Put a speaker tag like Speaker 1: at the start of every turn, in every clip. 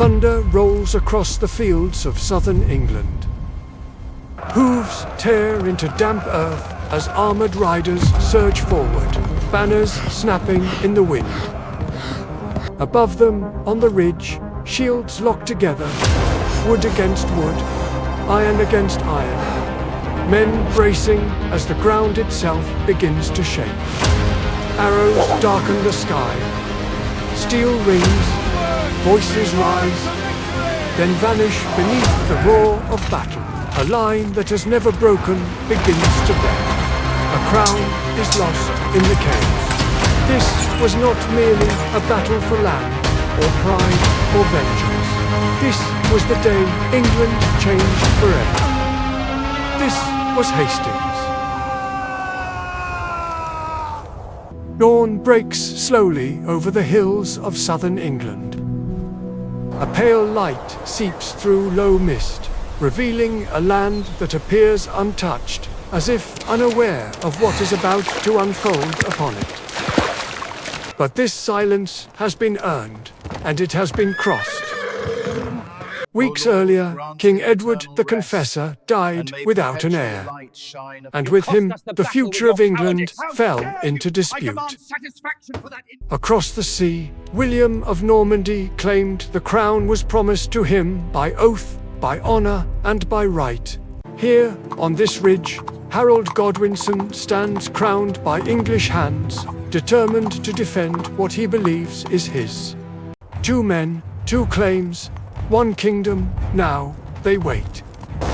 Speaker 1: Thunder rolls across the fields of southern England. Hooves tear into damp earth as armored riders surge forward, banners snapping in the wind. Above them, on the ridge, shields lock together, wood against wood, iron against iron. Men bracing as the ground itself begins to shake. Arrows darken the sky. Steel rings, voices rise, then vanish beneath the roar of battle. A line that has never broken begins to bend. A crown is lost in the chaos. This was not merely a battle for land, or pride, or vengeance. This was the day England changed forever. This was Hastings. Dawn breaks slowly over the hills of southern England. A pale light seeps through low mist, revealing a land that appears untouched, as if unaware of what is about to unfold upon it. But this silence has been earned, and it has been crossed. Weeks earlier, King Edward the Confessor died without an heir, and with him, the future of England fell into dispute. Across the sea, William of Normandy claimed the crown was promised to him by oath, by honor, and by right. Here, on this ridge, Harold Godwinson stands crowned by English hands, determined to defend what he believes is his. Two men, two claims, one kingdom. Now they wait.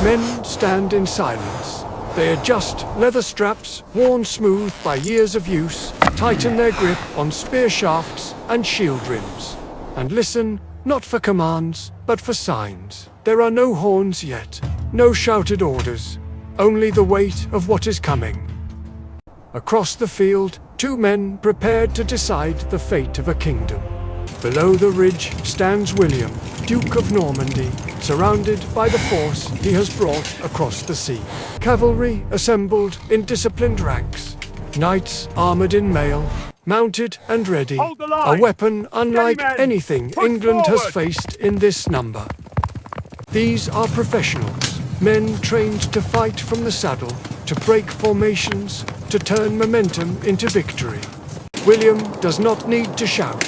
Speaker 1: Men stand in silence. They adjust leather straps worn smooth by years of use, tighten their grip on spear shafts and shield rims, and listen, not for commands, but for signs. There are no horns yet, no shouted orders, only the weight of what is coming. Across the field, two men prepared to decide the fate of a kingdom. Below the ridge stands William, Duke of Normandy, surrounded by the force he has brought across the sea. Cavalry assembled in disciplined ranks, knights armored in mail, mounted and ready, a weapon unlike anything England has faced in this number. These are professionals, men trained to fight from the saddle, to break formations, to turn momentum into victory. William does not need to shout.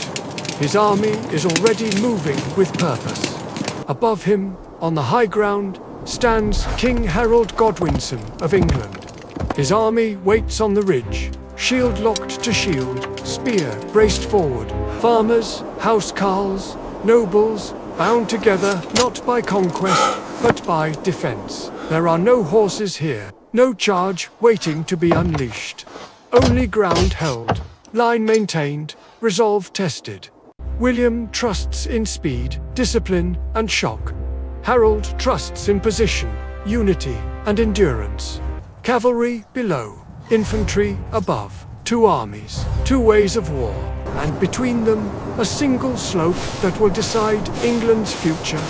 Speaker 1: His army is already moving with purpose. Above him, on the high ground, stands King Harold Godwinson of England. His army waits on the ridge, shield locked to shield, spear braced forward. Farmers, housecarls, nobles, bound together not by conquest, but by defense. There are no horses here, no charge waiting to be unleashed. Only ground held, line maintained, resolve tested. William trusts in speed, discipline, and shock. Harold trusts in position, unity, and endurance. Cavalry below, infantry above. Two armies, two ways of war, and between them, a single slope that will decide England's future.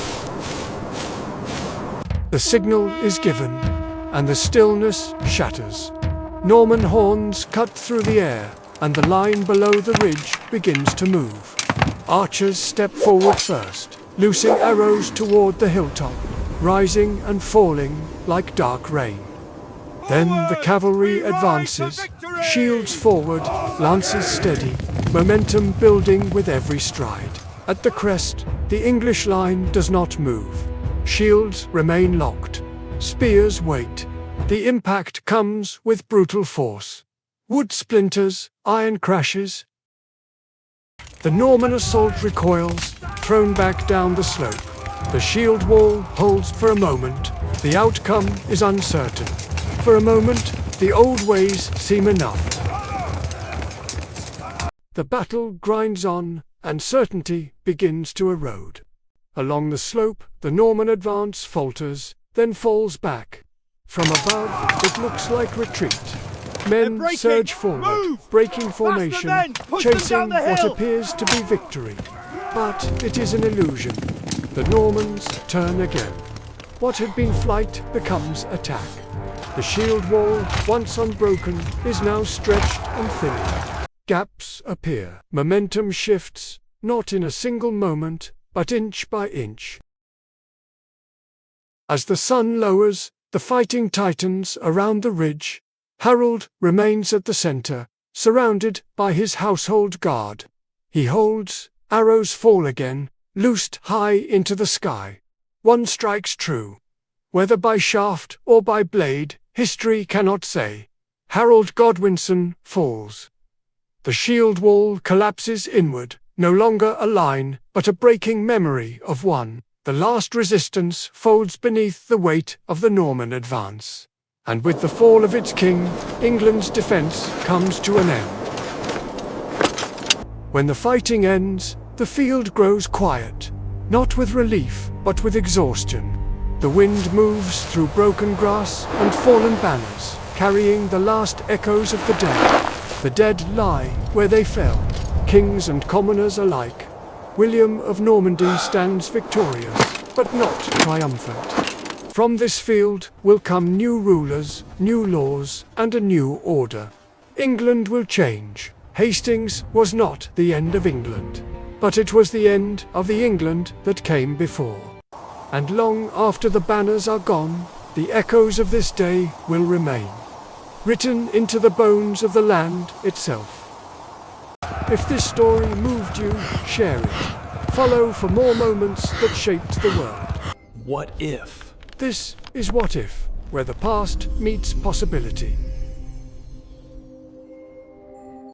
Speaker 1: The signal is given, and the stillness shatters. Norman horns cut through the air, and the line below the ridge begins to move. Archers step forward first, loosing arrows toward the hilltop, rising and falling like dark rain. Then the cavalry advances, shields forward, lances steady, momentum building with every stride. At the crest, the English line does not move. Shields remain locked. Spears wait. The impact comes with brutal force. Wood splinters, iron crashes. The Norman assault recoils, thrown back down the slope. The shield wall holds for a moment. The outcome is uncertain. For a moment, the old ways seem enough. The battle grinds on, and certainty begins to erode. Along the slope, the Norman advance falters, then falls back. From above, it looks like retreat. Men surge forward, breaking formation, chasing what appears to be victory. But it is an illusion. The Normans turn again. What had been flight becomes attack. The shield wall, once unbroken, is now stretched and thinning. Gaps appear. Momentum shifts, not in a single moment, but inch by inch. As the sun lowers, the fighting titans around the ridge, Harold remains at the center, surrounded by his household guard. He holds, arrows fall again, loosed high into the sky. One strikes true. Whether by shaft or by blade, history cannot say. Harold Godwinson falls. The shield wall collapses inward, no longer a line, but a breaking memory of one. The last resistance folds beneath the weight of the Norman advance. And with the fall of its king, England's defense comes to an end. When the fighting ends, the field grows quiet, not with relief, but with exhaustion. The wind moves through broken grass and fallen banners, carrying the last echoes of the dead. The dead lie where they fell, kings and commoners alike. William of Normandy stands victorious, but not triumphant. From this field will come new rulers, new laws, and a new order. England will change. Hastings was not the end of England, but it was the end of the England that came before. And long after the banners are gone, the echoes of this day will remain, written into the bones of the land itself. If this story moved you, share it. Follow for more moments that shaped the world.
Speaker 2: What if?
Speaker 1: This is What If, where the past meets possibility.